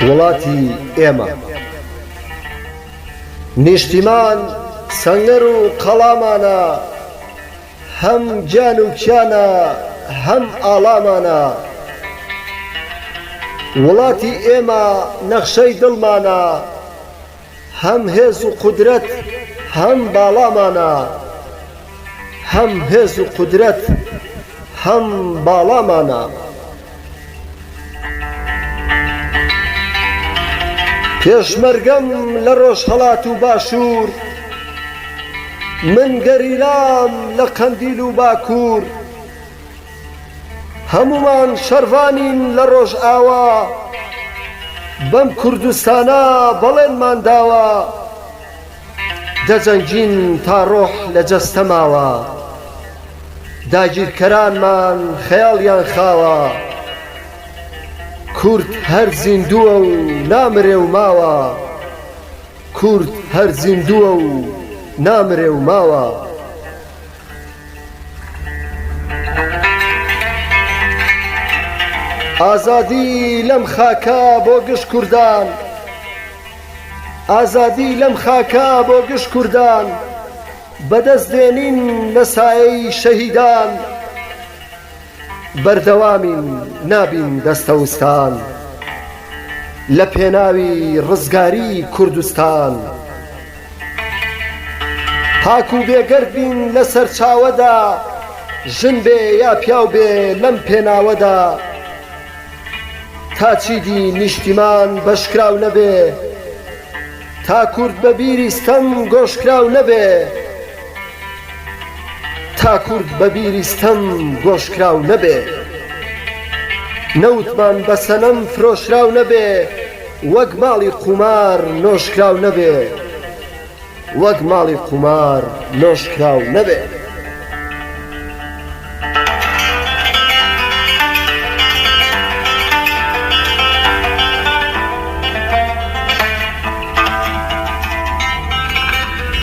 وڵاتی ئێمە نیشتیمان سەنگەر و قەڵامانە هەم گیان و کیانە هەم ئاڵامانە وڵاتی ئێمە نەخشەی دڵمانە هەم هێز و قودرەت هەم باڵامانە هەم هێز و قودرەت هەم باڵامانە پێشمەرگەم لە ڕۆژهەڵات و باشوور من گەریلام لە قەندیل و باکوور هەمومان شەروانین لە ڕۆژ ئاوا بەم کوردستانە بەڵێنمان داوە دەجەنگین تا ڕۆح لە جەستە ماوە داگیرکەرانمان خەیاڵیان خاوە کورد هەر زیندووە و نامرێ و ماوە کورد هەر زیندووە و نامرێ و ماوە ئازادی لەم خاکە بۆ گشت کوردان ئازادی لەم خاکە بۆ گشت کوردان بەدەست دێنین لە سایەی شەهیدان بەردەوامین نابین دەستەوستان لە پێناوی ڕزگاری کوردستان پاک و بێگەرد بین لە سەرچاوەدا ژن بێ یا پیاو بێ لەم پێناوەدا تا چیدی نیشتیمان بەشکراو نەبێ تا کورد بە بیریستەم گۆشکراو نەبێ تا کورد بە بیریستەم گۆشکراو نەبێ نەوتمان بە سەنەم فرۆشراو نەبێ وەک ماڵی قومار نۆشکراو نەبێ وەک ماڵی قومار نۆشکراو نەبێ